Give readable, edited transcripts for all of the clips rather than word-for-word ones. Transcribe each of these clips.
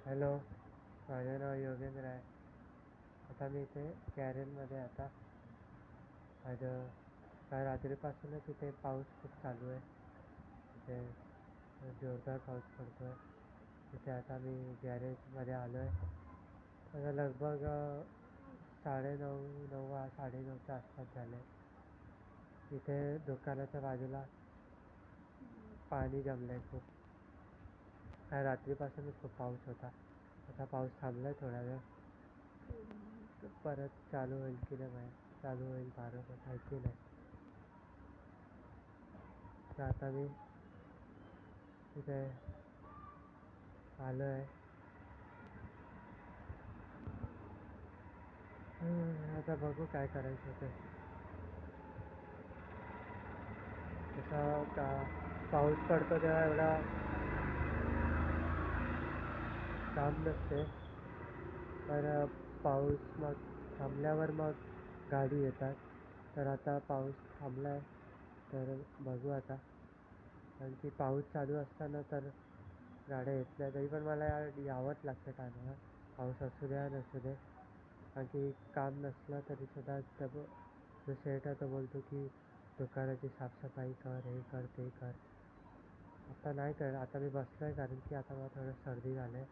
Hello, माझं नाव योगेंद्र आहे. आता मी इथे कॅरेनमध्ये आता माझं काल रात्रीपासूनच इथे पाऊस खूप चालू आहे. इथे जोरदार पाऊस पडतो आहे. इथे आता मी गॅरेजमध्ये आलो आहे. आता लगभग 9:30 9:30च्या आसपास झाले. इथे दुकानाच्या बाजूला पाणी जमलं आहे खूप. काल रात्रीपासूनच खूप पाऊस होता. आता पाऊस थांबला आहे थोडा वेळ. परत चालू होईल की नाही चालू होईल बरोबर माहिती नाही. तर आता मी इथे आलो आहे. आता बघू काय करायचं ते. तसा का पाऊस पडतो तेव्हा एवढा काम नसते, तर पाऊस मग थांबल्यावर मग गाडी येतात. तर आता पाऊस थांबला आहे तर बघू आता. कारण की पाऊस चालू असताना तर गाड्या येत नाही. तरी पण मला यावंच लागतं टायमाला, पाऊस असू द्या नसू दे. कारण की काम नसलं तरीसुद्धा जो सेट आहे तो बोलतो की दुकानाची साफसफाई कर, हे कर ते कर. आता नाही कर, आता मी बसलो आहे कारण की आता मला थोडं सर्दी झालं आहे,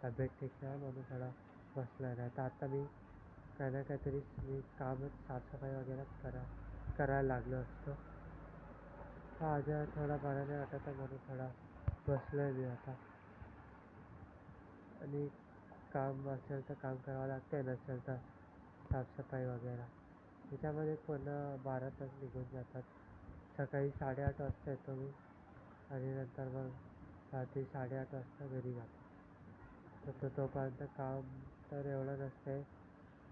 तब्येत ठीक नाही म्हणून थोडं बसलो आहे. नाही तर आता मी काही ना काहीतरी मी कामच साफसफाई वगैरे करायला लागलो असतो. आज थोडा बरा नाही वाटत आहे म्हणून थोडा बसलो आहे मी आता. आणि काम असेल तर काम करावं लागते, नसेल तर साफसफाई वगैरे. त्याच्यामध्ये पूर्ण 12 तास निघून जातात. सकाळी 8:30 वाजता येतो मी आणि नंतर मग रात्री 8:30 वाजता घरी जातो. तर तोपर्यंत काम तर एवढं नसते,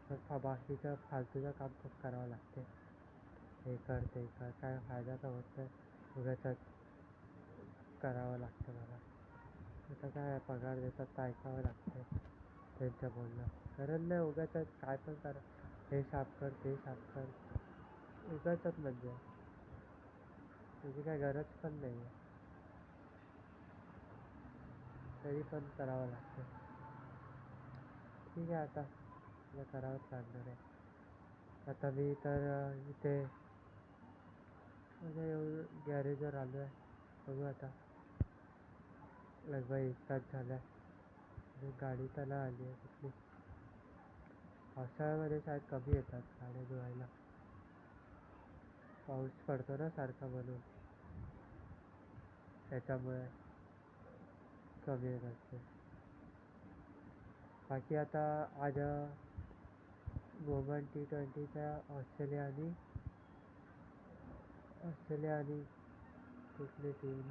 पण बाकीचं फालतूचं काम खूप करावं लागते. हे कर ते कर, काय फायदा तर होत नाही, उगाचच करावं लागतं मला. आता काय पगार देतात तर ऐकावं लागतं त्यांचं बोलणं. गरज नाही उगाचच काय पण करा, हे साफ कर ते साफ कर, उगाचच म्हणजे त्याची काय गरज पण नाही आहे, तरी पण करावं लागतं. ठीक आहे, आता मला करावंच लागणार आहे. आता मी तर इथे गॅरेजवर आलो आहे. बघू आता, लगभग 1 तास झाला आहे. गाडी तर नाही आली आहे कुठली. पावसाळ्यामध्ये शायद कमी येतात गाड्या धुवायला, पाऊस पडतो ना सारखा म्हणून, त्याच्यामुळे कमी येत असते. बाकी आता आज वुमन T20च्या ऑस्ट्रेलिया आणि कुठली टीम,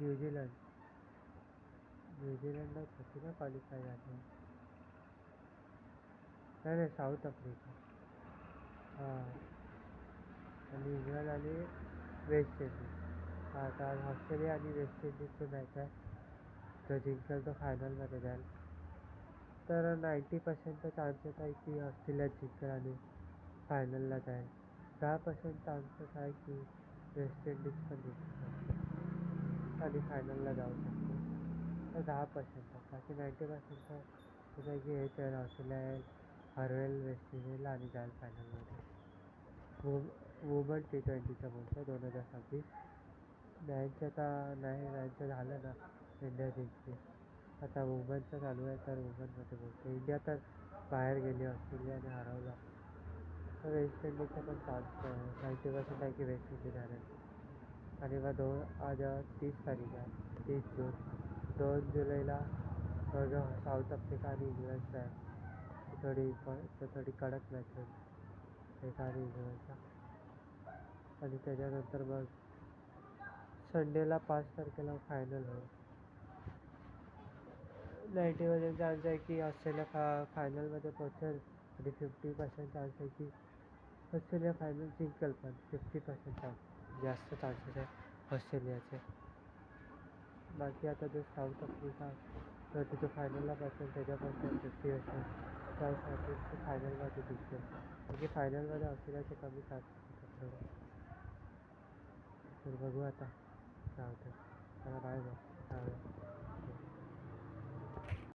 न्यूझीलंडच होती ना क्वालिफाय झाली. नाही, साऊथ आफ्रिका. हां, आणि इंग्लंड आणि वेस्ट इंडिज. आता ऑस्ट्रेलिया आणि वेस्ट इंडिजची मॅच आहे. जो जिंकेल तो फायनलमध्ये जाईल. तर 90% चान्सेस आहे की ऑस्ट्रेलिया जिंकेल आणि फायनलला जाईल. 10% चान्सेस आहे की वेस्ट इंडिज पण जिंकू शकते आणि फायनलला जाऊ शकते. तर 10% आहे, बाकी 90% जसं आहे की हे तर ऑस्ट्रेलिया येईल, हरवेल वेस्ट इंडिजला आणि जाईल फायनलमध्ये. वुमन T20चं बोलतो 2026. मॅच झालं ना, इंडिया जिंकली. आता वुमनचं चालू आहे तर वुमनमध्ये बोलतो. इंडिया तर बाहेर गेली, ऑस्ट्रेलियाने हरवलं. तर वेस्ट इंडिजचा पण चान्स 90% आहे की वेस्ट इंडिज हरेल. आणि मग आज 30 तारीख आहे, 30 जून. 2 जुलैला साऊथ आफ्रिका आणि इंग्लंडचा आहे. थोडी कडक मॅच होईल आफ्रिका आणि इंग्लंडचा. आणि त्याच्यानंतर मग संडेला 5 तारखेला फायनल होईल. 90% चान्स आहे की ऑस्ट्रेलिया फायनलमध्ये पोहोचेल आणि 50% चान्स आहे की ऑस्ट्रेलिया फायनल जिंकेल. पण 50% चान्स, जास्त चान्सेस आहे ऑस्ट्रेलियाचे. बाकी आता जो साऊथ आफ्रिका तर तिथं फायनलला पोहोचेल, त्याच्यापासून 50% चान्स आहे की फायनलमध्ये जिंकेल. म्हणजे फायनलमध्ये ऑस्ट्रेलियाचे कमी चान्सेस होतात थोडे. तर बघू आता काय होतं. चला बाय बाय.